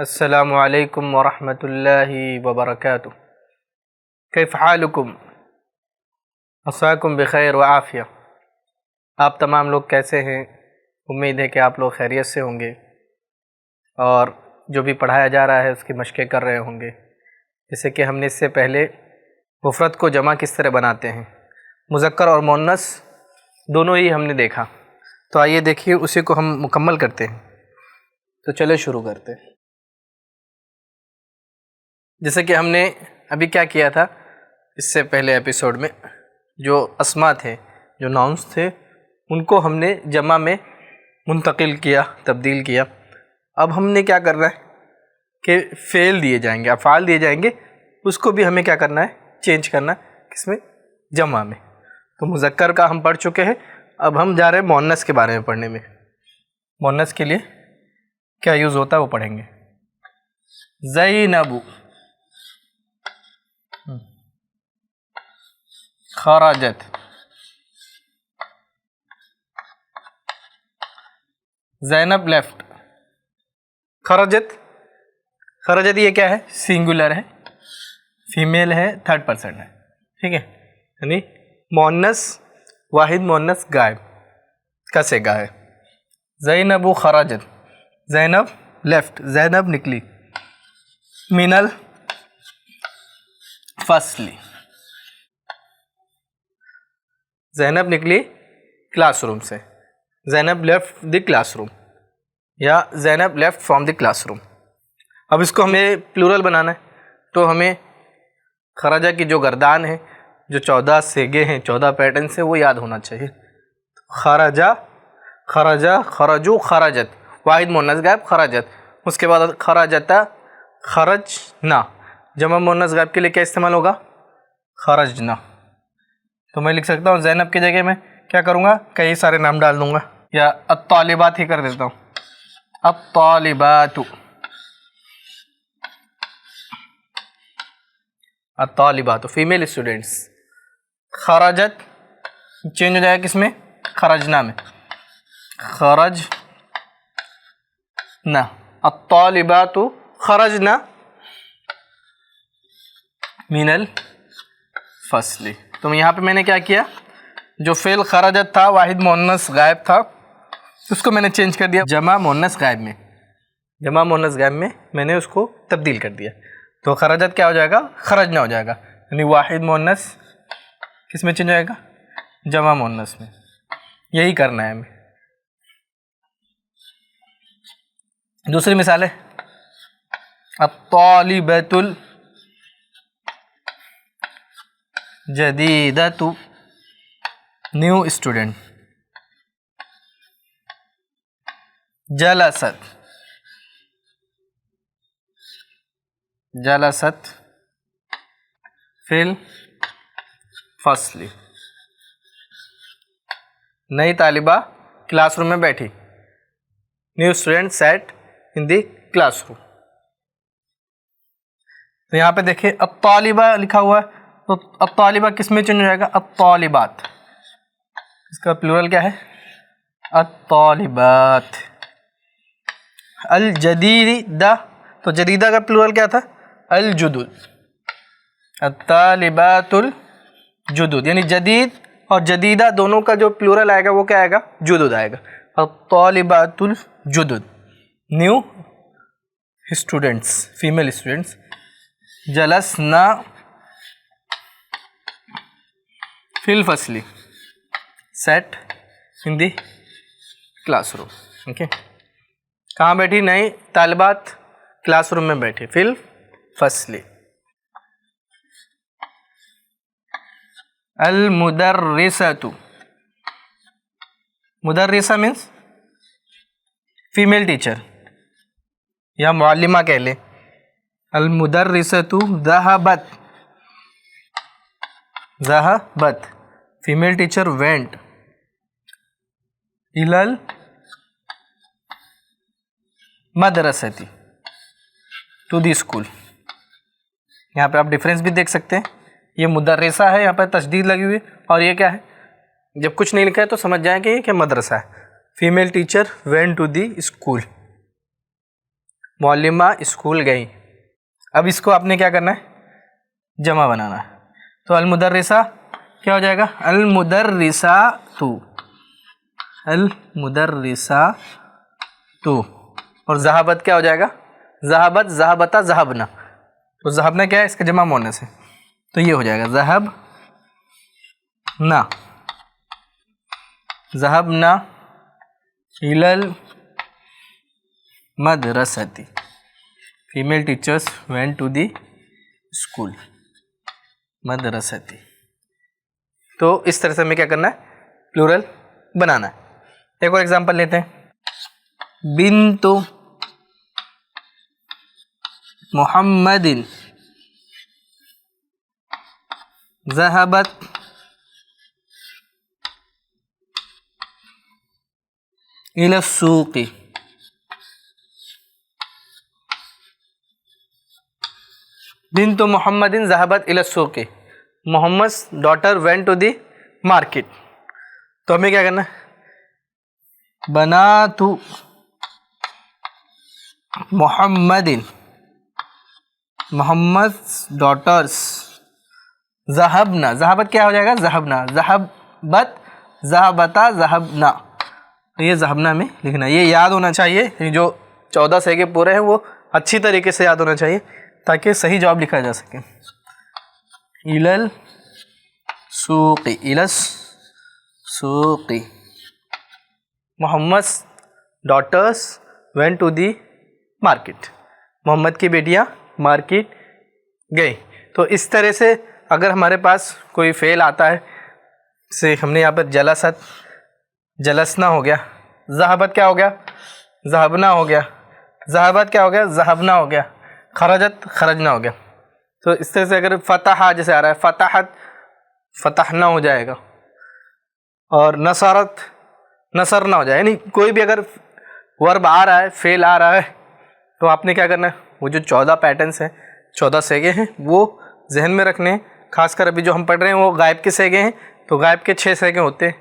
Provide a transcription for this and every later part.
अस्सलामु अलैकुम वरहमतुल्लाहि वबरकातुह। कैफ़ हालुकुम? अस्साकुम बिखैर व आफ़िया। आप तमाम लोग कैसे हैं? उम्मीद है कि आप लोग खैरियत से होंगे और जो भी पढ़ाया जा रहा है उसकी मशक़ें कर रहे होंगे। जैसे कि हमने इससे पहले मुफ़रद को जमा किस तरह बनाते हैं, मुज़क्कर और मुअन्नस दोनों ही हमने देखा। तो आइए देखिए उसी को हम मुकम्मल करते हैं। तो चलो शुरू करते हैं। जैसे कि हमने अभी क्या किया था, इससे पहले एपिसोड में जो अस्मा थे, जो नाउन्स थे, उनको हमने जमा में मुंतकिल किया, तब्दील किया। अब हमने क्या करना है कि फ़ेल दिए जाएंगे, अफ़ाल दिए जाएंगे, उसको भी हमें क्या करना है, चेंज करना है। किसमें? जमा में। तो मुज़क्कर का हम पढ़ चुके हैं, अब हम जा रहे हैं मुअन्नस के बारे में पढ़ने में। मुअन्नस के लिए क्या यूज़ होता है वो पढ़ेंगे। ज़ैनबु, खराजत, ज़ैनब लेफ्ट, खराजत। खराजत ये क्या है? सिंगुलर है, फीमेल है, थर्ड पर्सन है, ठीक है। यानी मुअन्नस वाहिद, मुअन्नस गायब का सेगा है। ज़ैनबु खराजत, ज़ैनब लेफ्ट, ज़ैनब निकली, मिनल फसली, ज़ैनब निकली क्लासरूम से, ज़ैनब लेफ्ट द क्लासरूम या Zainab left from the classroom. अब इसको हमें प्लूरल बनाना है, तो हमें खराजा की जो गर्दान है, जो 14 सेगे हैं, 14 पैटर्न से, वो याद होना चाहिए। खराजा, खराजा, खरजू, खराजत, वाहिद मुअन्नस गायब खराजत। उसके बाद खराजता, खरजना। जमा मुअन्नस गायब के लिए क्या इस्तेमाल होगा? खरजना। तो मैं लिख सकता हूँ ज़ैनब की जगह में क्या करूँगा, कई सारे नाम डाल दूँगा, या अत्तालिबात ही कर देता हूँ। अत्तालिबातु, अत्तालिबातु फीमेल स्टूडेंट्स। खराजत चेंज हो जाएगा किसमें? खरजना में, खरज ना। अत्तालिबातु खरजना मिनल फसली। तो यहाँ पे मैंने क्या किया, जो फेल खराजत था, वाहिद मुअन्नस गायब था, उसको मैंने चेंज कर दिया जमा मुअन्नस गायब में। जमा मुअन्नस गायब में मैंने उसको तब्दील कर दिया। तो खराजत क्या हो जाएगा? खरजना हो जाएगा। यानी वाहिद मुअन्नस किस में चेंज हो जाएगा? जमा मुअन्नस में। यही करना है हमें। दूसरी मिसाल है, अत्तालिबतुल जदीदतु न्यू स्टूडेंट, जलसत, जलसत फिल फसली, नई तालिबा क्लासरूम में बैठी, new student sat in the classroom. तो यहाँ पे देखिए अत्तालिबा लिखा हुआ है, तो अत्तालिबा किस में चेंज हो जाएगा? अत्तालिबात। इसका प्लूरल क्या है? अत्तालिबात। अल जदीदा, तो जदीदा का प्लूरल क्या था? अल जुदुद। अत्तालिबातुल जुदुद, यानी जदीद और जदीदा दोनों का जो प्लूरल आएगा वो क्या आएगा? जुदुद आएगा। अत्तालिबातुल जुदुद, न्यू स्टूडेंट्स, फीमेल स्टूडेंट्स। जलसना फिल फसली, set in the classroom. Okay, कहाँ बैठी? नई तालिबात क्लासरूम में बैठी, फिल फसली। अल मुदर्रिसतु, मुदर्रिसा मीन्स फीमेल टीचर या मुअल्लिमा कह ले। अल मुदर्रिसतु ज़हबत, ज़हबत फीमेल टीचर वेंट इलल मदरसती टू दी स्कूल। यहाँ पे आप डिफरेंस भी देख सकते हैं। ये मुदर्रिसा है, यहाँ पर तशदीद लगी हुई है, और ये क्या है? जब कुछ नहीं लिखा है तो समझ जाए कि ये क्या मदरसा है। Female teacher went to the school. मौलिमा स्कूल गई। अब इसको आपने क्या करना है, जमा बनाना है। तो अलमुदर्रिसा क्या हो जाएगा, अलमुदर्रिसा तू, अलमुदर्रिसा तू। और ज़हाबत क्या हो जाएगा, ज़हाबत, ज़हाबता, ज़हाबना। तो ज़हाबना क्या है, इसका जमा मुअन्नस है, तो ये हो जाएगा ज़हब ना, ज़हबना इलल मदरसती, female teachers went to the school, मदरसती। तो इस तरह से हमें क्या करना है, प्लूरल बनाना है। एक और एग्जांपल लेते हैं, बिन्तु मुहम्मदिन ज़हबत इला सूक़ी, बिन्तु मुहम्मदिन ज़हबत इला सूक़ी, Mohammad daughter went to the market. तो हमें क्या करना है, बनातु मुहम्मदिन, मोहम्मद डॉटर्स, ज़हबना, ज़हबत क्या हो जाएगा, ज़हबना, ज़हबत, ज़हबता, ज़हबना। तो ये ज़हबना में लिखना, ये याद होना चाहिए, ये जो 14 सेगे पूरे हैं वो अच्छी तरीके से याद होना चाहिए ताकि सही जवाब लिखा जा सके। इलल सूक़ी, इलस सूक़ी, Mohammad daughters went to the market, Mohammad की बेटियां मार्केट गई। तो इस तरह से अगर हमारे पास कोई फेल आता है, से हमने यहाँ पर जलसत, जलसना हो गया, ज़हाबत क्या हो गया, ज़हाबना हो गया, ज़हाबत क्या हो गया, ज़हाबना हो गया, खरजत, खरजना हो गया। तो इस तरह से अगर फ़तहा जैसे आ रहा है, फ़तहत, फ़तहना हो जाएगा, और नसरत, नसरना हो जाए। यानी कोई भी अगर वर्ब आ रहा है, फेल आ रहा है, तो आपने क्या करना है, वो जो 14 पैटर्न्स हैं, 14 सेगे हैं, वो जहन में रखने हैं। खासकर अभी जो हम पढ़ रहे हैं वो गायब के सेगे हैं, तो गायब के 6 सेगे होते हैं,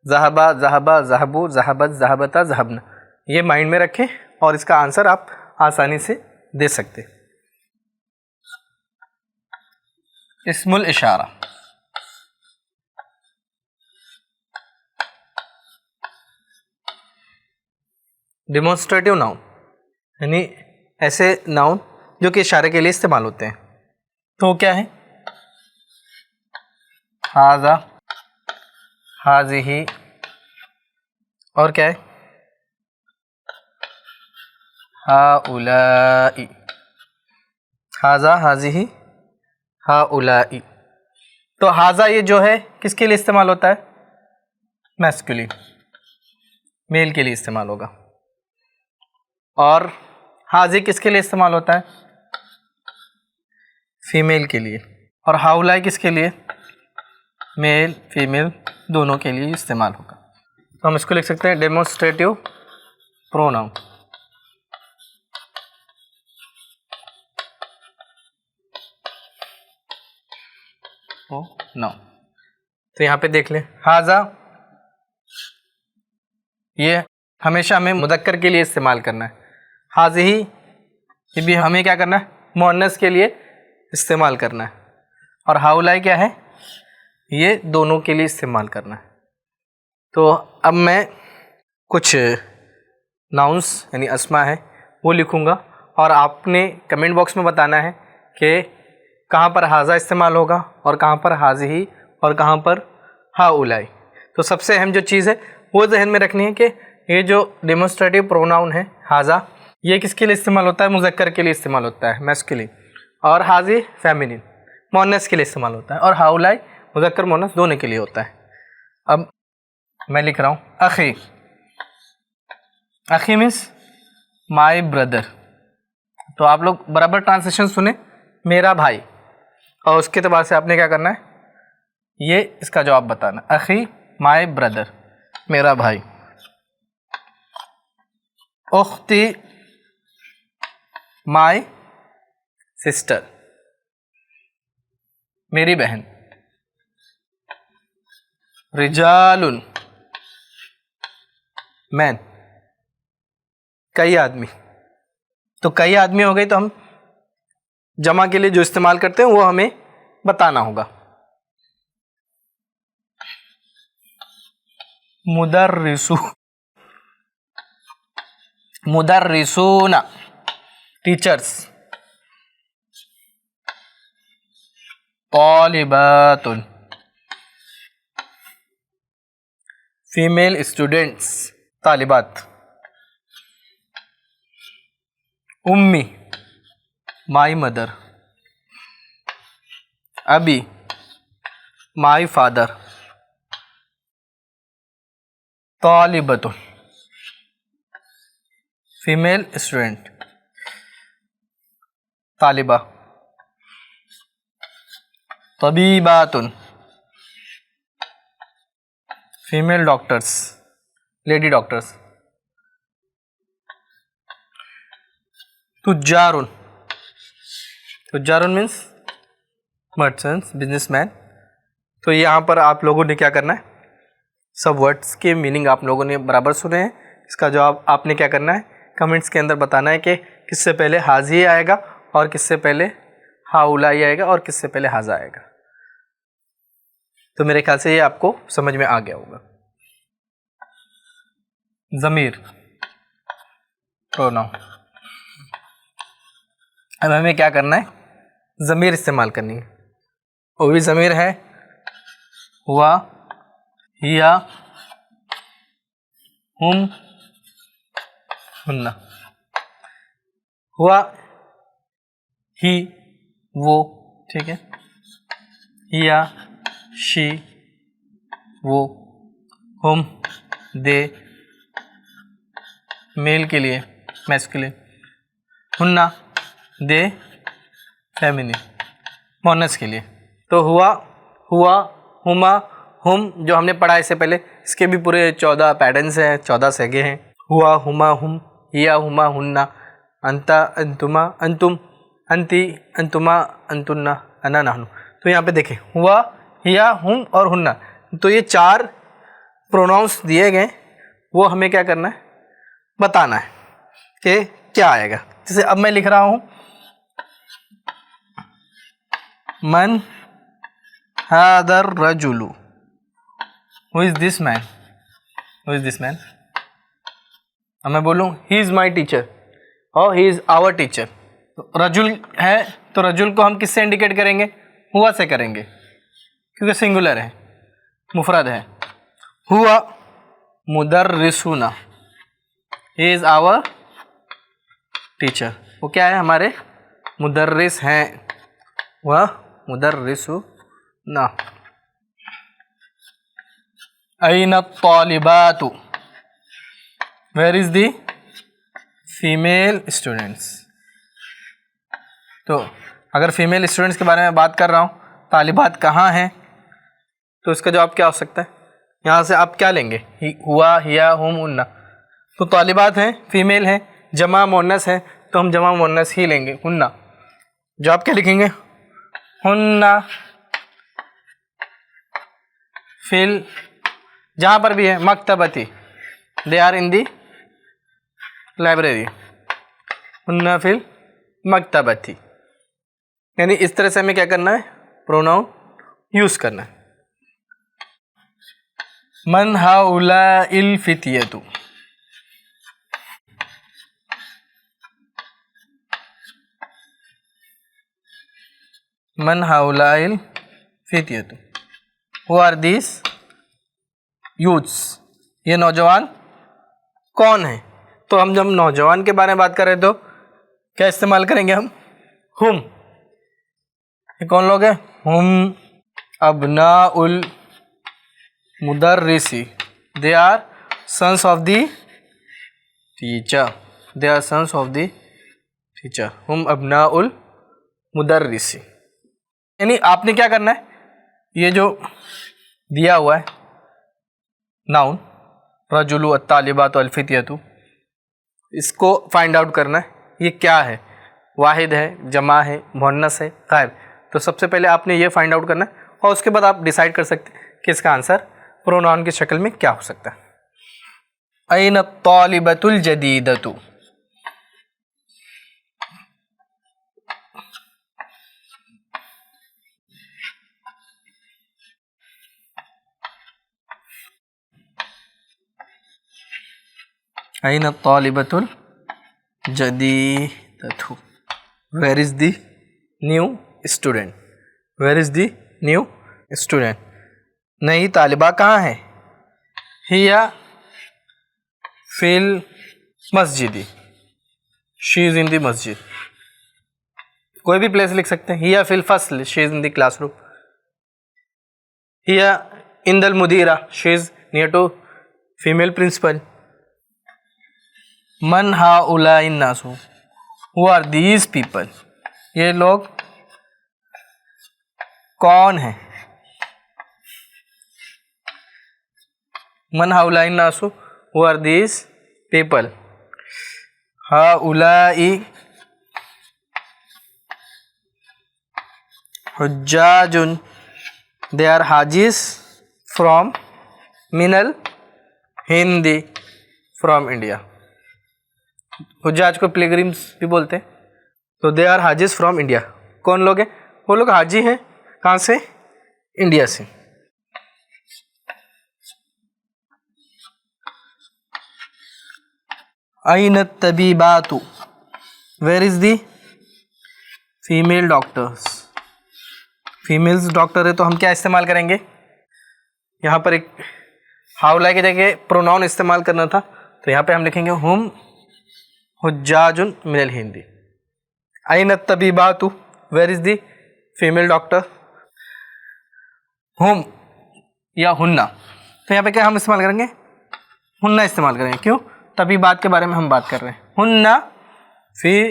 ज़हबा, ज़हबा, ज़हबू, ज़हबत, ज़हबता, ज़हबना। ये माइंड में रखें और इसका आंसर आप आसानी से दे सकते। इस्मुल इशारा, डेमोन्स्ट्रेटिव नाउन, यानी ऐसे नाउन जो कि इशारे के लिए इस्तेमाल होते हैं। तो क्या है, हाजा, हाजिही, और क्या है, हाउलाई, हाजा, हाजिही, हाउलाई। तो हाजा ये जो है किसके लिए इस्तेमाल होता है, मैस्कुलिन, मेल के लिए इस्तेमाल होगा। और हाजी किसके लिए इस्तेमाल होता है, फीमेल के लिए। और हाउलाई किसके लिए, मेल फीमेल दोनों के लिए इस्तेमाल होगा। तो हम इसको लिख सकते हैं डेमोन्स्ट्रेटिव प्रोनाउन। नाउन, तो यहाँ पे देख लें, हाजा ये हमेशा हमें मुदक्कर के लिए इस्तेमाल करना है, हाजिही ये भी हमें क्या करना है, मुअन्नस के लिए इस्तेमाल करना है, और हाउलाई क्या है, ये दोनों के लिए इस्तेमाल करना है। तो अब मैं कुछ नाउन्स यानी अस्मा है वो लिखूँगा और आपने कमेंट बॉक्स में बताना है कि कहाँ पर हाजा इस्तेमाल होगा और कहाँ पर हाजिही और कहाँ पर हाउलाई। तो सबसे अहम जो चीज़ है वो जहन में रखनी है कि ये जो डेमोन्स्ट्रेटिव प्रोनाउन है हाजा, ये किसके लिए इस्तेमाल होता है, मुज़क्कर के लिए इस्तेमाल होता है, मैस्कुलिन, और हाजी फेमिनिन मुअन्नस के लिए इस्तेमाल होता है, और हाउलाई मुज़क्कर मुअन्नस दोनों के लिए होता है। अब मैं लिख रहा हूँ अखी, अखी मीन्स माई ब्रदर। तो आप लोग बराबर ट्रांसलेशन सुने, मेरा भाई, और उसके बाद से आपने क्या करना है, ये इसका जवाब बताना, अखी माई ब्रदर, मेरा भाई। उख्ती माई सिस्टर, मेरी बहन। रिजालुन मैन, कई आदमी। तो कई आदमी हो गए तो हम जमा के लिए जो इस्तेमाल करते हैं वो हमें बताना होगा। मुदर्रिसु, मुदर्रिसूना टीचर्स, तालिबातुन फीमेल स्टूडेंट्स, तालिबात। उम्मी माई मदर, अबी माई फादर, तालिबतुन फीमेल स्टूडेंट, तालिबा। तबीबातुन फीमेल डॉक्टर्स, लेडी डॉक्टर्स। तुज्जारुन, तुज्जारुन मीन्स मर्चेंट्स, बिजनेसमैन। तो यहाँ पर आप लोगों ने क्या करना है, सब वर्ड्स के मीनिंग आप लोगों ने बराबर सुने हैं। इसका जवाब आपने क्या करना है, कमेंट्स के अंदर बताना है कि किससे पहले हाजी आएगा और किससे पहले हाउलाई आएगा और किससे पहले हाजा आएगा। तो मेरे ख्याल से ये आपको समझ में आ गया होगा। ज़मीर प्रोनाउन, अब हमें क्या करना है, ज़मीर इस्तेमाल करनी है। वो भी ज़मीर है हुआ, हिया, हुम, हुन्ना। हुआ, ही, वो, ठीक है। हिया, शी, वो। हुम, दे, मेल के लिए मैस्कुलिन। हुन्ना, दे, फेमिनिन मोनस के लिए। तो हुआ, हुआ, हुमा, हुम जो हमने पढ़ा इससे पहले, इसके भी पूरे 14 पैटर्न्स हैं, 14 सेगे हैं। हुआ, हुमा, हुम, हिया, हुमा, हुन्ना, अंता, अंतुमा, अंतुम, अंति, अंतुमा, अंतुन्ना, अना, नाहनु। तो यहाँ पे देखें हुआ, हिया, हुम और हुन्ना, तो ये 4 प्रोनाउंस दिए गए, वो हमें क्या करना है, बताना है कि क्या आएगा। जैसे अब मैं लिख रहा हूँ मन हादर रजुलु, who is this man, who is this man. अब मैं बोलूँ ही इज माई टीचर और ही इज आवर टीचर। तो रजुल है तो रजुल को हम किससे इंडिकेट करेंगे, हुआ से करेंगे क्योंकि सिंगुलर है, मुफरद है। हुआ मुदर्रिसुना, ही इज आवर टीचर। वो क्या है, हमारे मुदर्रिस हैं, वह मुदर्रिसुना। अय्ना तालिबातु, where is the female students. तो अगर फीमेल स्टूडेंट्स के बारे में बात कर रहा हूँ, तालिबात कहाँ हैं, तो इसका जवाब क्या हो सकता है, यहाँ से आप क्या लेंगे, हुआ, हिया, हुम, उन्ना। तो तालिबात हैं, फीमेल हैं, जमा मोनस है, तो हम जमा मोनस ही लेंगे, हुन्ना। जवाब क्या लिखेंगे, हुन्ना। फिल जहाँ पर भी है, मकतबती, they are in the library, हुन्ना फिल मकतबती। यानी इस तरह से हमें क्या करना है, प्रोनाउन यूज करना है। मन हाउलाइल फितियतु, मन हाउलाइल फितियतु, हु आर दिस यूथ्स, ये नौजवान कौन है। तो हम जब नौजवान के बारे में बात कर रहे तो क्या इस्तेमाल करेंगे हम, हुम। ये कौन लोग हैं, हुम अबनाउल मुदर्रिसी, they are sons of the teacher, they are sons of the teacher, हुम अबनाउल मुदर्रिसी। यानी आपने क्या करना है, ये जो दिया हुआ है नाउन रजुलु अत्तालिबातु अल्फितियतु, इसको फाइंड आउट करना है, ये क्या है, वाहिद है, जमा है, मुअन्नस है, गायब। तो सबसे पहले आपने ये फाइंड आउट करना है और उसके बाद आप डिसाइड कर सकते हैं कि इसका आंसर प्रोनाउन की शक्ल में क्या हो सकता है। अय्न तालिबतुल जदीदतु, अय्न तालिबतुल जदीदतु, where is the new student, where is the new student, नई तालिबा कहाँ है। हिया फिल मस्जिदी, she is in the masjid, कोई भी प्लेस लिख सकते हैं। हिया फिल फस्ल, she is in the classroom. हिया इंदल मुदीरा, she is near to female principal. मन हाउलाई नासु, हु आर दीज पीपल, ये लोग कौन हैं। मन हाउलाई नासु, हु आर दीज पीपल। हाउलाई हुज्जाजुन, दे आर हाजिस फ्रॉम मिनल हिंदी, फ्रॉम इंडिया। हुज्जाज को पिलग्रिम्स भी बोलते हैं। तो दे आर हाजिस फ्रॉम इंडिया, कौन लोग हैं, वो लोग हाजी हैं कहाँ से, इंडिया से। अय्न तबीबातु, where is the female doctors, females doctor है तो हम क्या इस्तेमाल करेंगे, यहाँ पर एक हाउला की जगह प्रोनाउन इस्तेमाल करना था, तो यहाँ पे हम लिखेंगे हुम हुज्जाजुन मिनल हिंदी। अय्न तबीबातु, where is the female doctor. हुम या हुन्ना, तो यहाँ पे क्या हम इस्तेमाल करेंगे, हुन्ना इस्तेमाल करेंगे। क्यों, तबीबात के बारे में हम बात कर रहे हैं। हुन्ना फी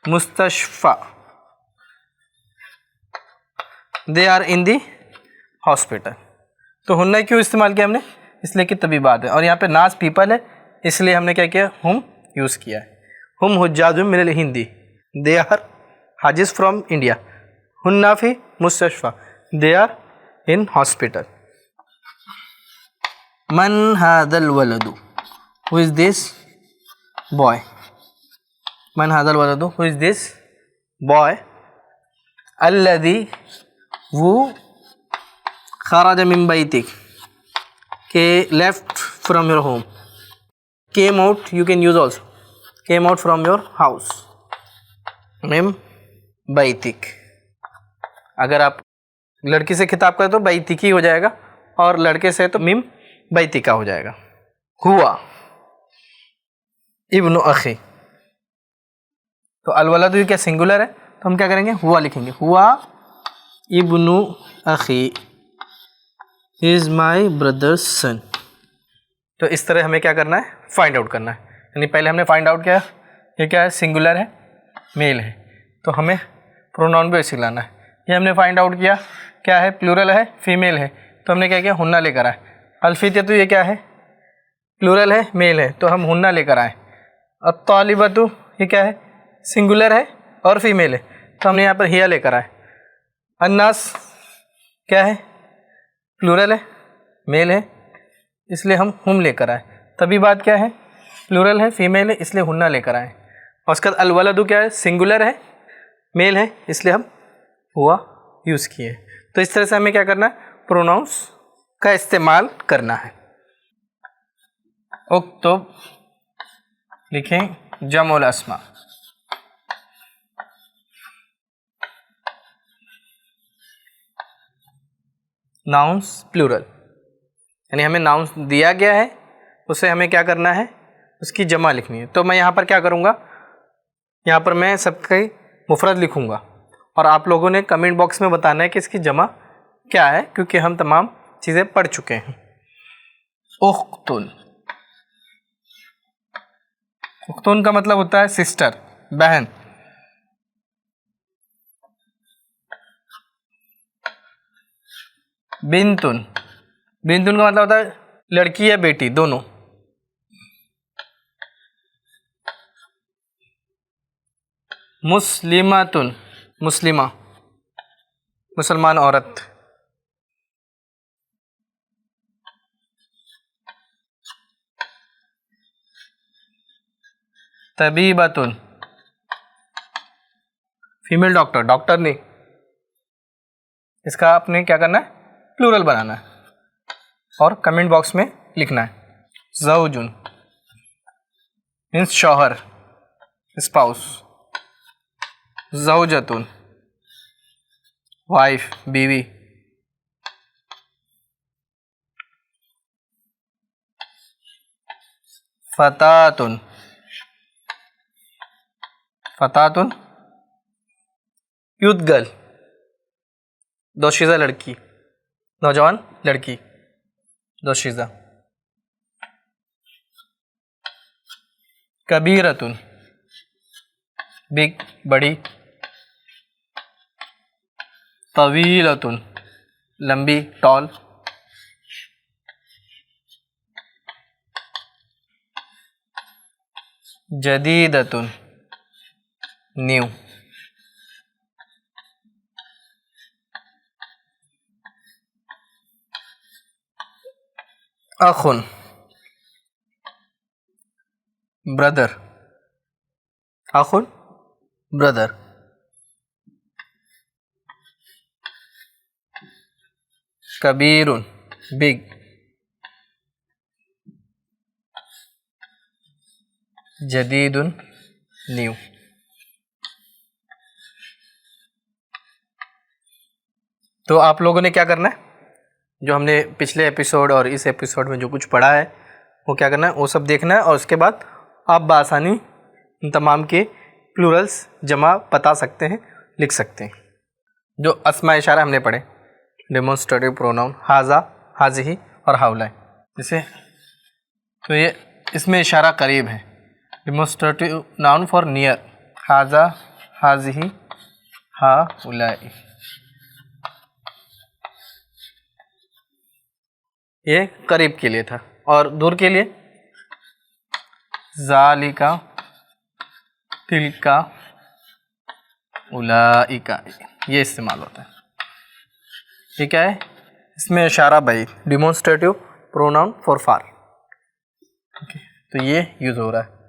मुस्तशफा, they are in the hospital. तो हुन्ना क्यों इस्तेमाल किया हमने, इसलिए कि तबीबात है, और यहाँ पे नास पीपल है, इसलिए हमने क्या किया, हुम यूज़ किया है। हुम हुज्जाजुम मिनल हिंदी, they are hajis from India. हुन्ना फी मुस्तशफा, दे आर इन हॉस्पिटल। मन हादल वलदु, हु इज़ दिस बॉय। मन हादल वलदु, हु इज़ दिस बॉय। अल्लदी, वो खराज मिन बैतिक, के left from your home. Came out, you can use also, came out from your house. मिम बैतिक, अगर आप लड़की से खिताब करें तो बैतिकी हो जाएगा, और लड़के से तो मिम बैतिका हो जाएगा। हुआ इब्नु अखी, तो अलवलद क्या सिंगुलर है, तो हम क्या करेंगे, हुआ लिखेंगे। हुआ इब्नु अखी इज़ माई ब्रदर्स सन। तो इस तरह हमें क्या करना है, फाइंड आउट करना है। यानी पहले हमने फाइंड आउट किया ये क्या है, सिंगुलर है, मेल है, तो हमें प्रोनाउन भी ऐसे लाना है। ये हमने फाइंड आउट किया क्या है, प्लूरल है, फीमेल है, तो हमने क्या किया, हुन्ना लेकर आए। अल्फिया, तो ये क्या है, प्लूरल है, मेल है, तो हम हुन्ना लेकर आए। अब तालिबतु, ये क्या है, सिंगुलर है और फीमेल है, तो हमने यहाँ पर हिया लेकर आए। अन्नास क्या है, प्लूरल है, मेल है, इसलिए हम हुम लेकर आए। तभी बात क्या है, प्लूरल है, फीमेल है, इसलिए हुन्ना लेकर आए। और उसके बाद अलवलदु क्या है, सिंगुलर है, मेल है, इसलिए हम हुआ यूज़ किए। तो इस तरह से हमें क्या करना है, प्रोनाउंस का इस्तेमाल करना है। उक्तुब, लिखें जमुल अस्मा। नाउन्स प्लूरल, यानी हमें नाउन्स दिया गया है, उसे हमें क्या करना है, उसकी जमा लिखनी है। तो मैं यहाँ पर क्या करूँगा, यहाँ पर मैं सबके मुफरद लिखूँगा, और आप लोगों ने कमेंट बॉक्स में बताना है कि इसकी जमा क्या है, क्योंकि हम तमाम चीज़ें पढ़ चुके हैं। उख्तुन, उख्तुन का मतलब होता है सिस्टर, बहन। बिंतुन, बिंतुन का मतलब होता है लड़की या बेटी, दोनों। मुस्लिमातुन, मुस्लिमा, मुसलमान औरत। तबीबतुन, फीमेल डॉक्टर, डॉक्टर नहीं, इसका आपने क्या करना है, प्लूरल बनाना है और कमेंट बॉक्स में लिखना है। ज़ौजुन मीन्स शौहर, स्पाउस। ज़ौजतुन वाइफ, बीवी। फ़तातुन, फ़तातुन यूथ गर्ल, दोशीज़ा लड़की, नौजवान लड़की, दोशीज़ा। कबीरतुन बिग, बड़ी। तवीलतुन लंबी, टॉल। जदीदतुन न्यू। अखुन ब्रदर, अखुन ब्रदर। कबीरुन बिग, जदीदुन न्यू। तो आप लोगों ने क्या करना है, जो हमने पिछले एपिसोड और इस एपिसोड में जो कुछ पढ़ा है वो क्या करना है, वो सब देखना है। और उसके बाद आप बआसानी इन तमाम के प्लूरल्स जमा बता सकते हैं, लिख सकते हैं। जो अस्मा इशारा हमने पढ़े, डेमोन्स्ट्रेटिव प्रोनाउन हाजा, हाजिही और हाउला, जैसे तो ये इसमें इशारा करीब है। डेमोन्स्ट्रेटिव नाउन फॉर नियर, हाजा, हाजिही, हाउलाई। ये करीब के लिए था। और दूर के लिए ज़ालिका, तिलका, उलाइका, ये इस्तेमाल होता है। ठीक है, इसमें इशारा बाई, डिमोन्स्ट्रेटिव प्रोनाउन फॉर फार। तो ये यूज़ हो रहा है।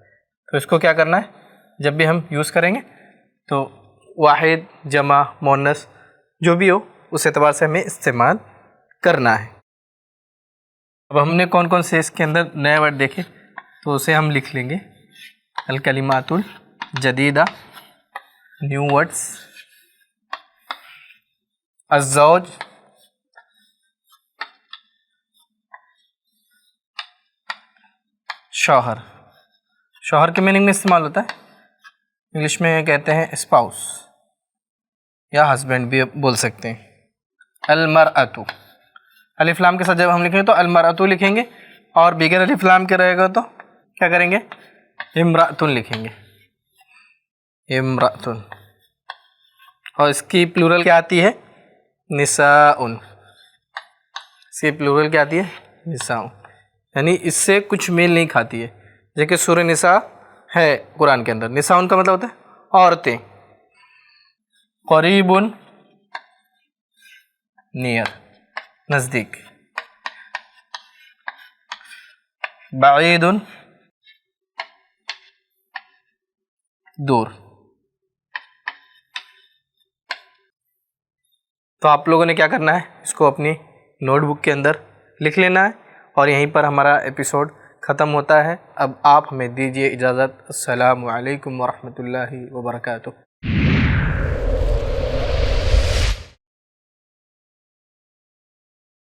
तो इसको क्या करना है, जब भी हम यूज़ करेंगे तो वाहिद, जमा, मोनस जो भी हो उस एतबार से हमें इस्तेमाल करना है। अब हमने कौन कौन से इसके अंदर नए वर्ड देखे, तो उसे हम लिख लेंगे। अल कलिमातुल जदीदा, न्यू वर्ड्स। अज़्ज़ौज, शौहर। शौहर के मीनिंग में इस्तेमाल होता है, इंग्लिश में कहते हैं स्पाउस या हस्बैंड भी बोल सकते हैं। अलमरअतु, अलिफ लाम के साथ जब हम लिखेंगे तो अलमरअतु लिखेंगे, और बिगर अलिफ लाम के रहेगा तो क्या करेंगे, इम्रातुन लिखेंगे, इम्रातुन। और इसकी प्लूरल क्या आती है, निसाउन। इसकी प्लूरल क्या आती है, निसाउन, यानी इससे कुछ मेल नहीं खाती है। जैसे सूरह निसा है कुरान के अंदर, निसाउन का मतलब होता है औरतें। करीबुन नियर, नज़दीक। बाईदुन दूर। तो आप लोगों ने क्या करना है, इसको अपनी नोटबुक के अंदर लिख लेना है। और यहीं पर हमारा एपिसोड ख़त्म होता है। अब आप हमें दीजिए इजाज़त। अस्सलामु अलैकुम वरहमतुल्लाहि वबरकातुहू।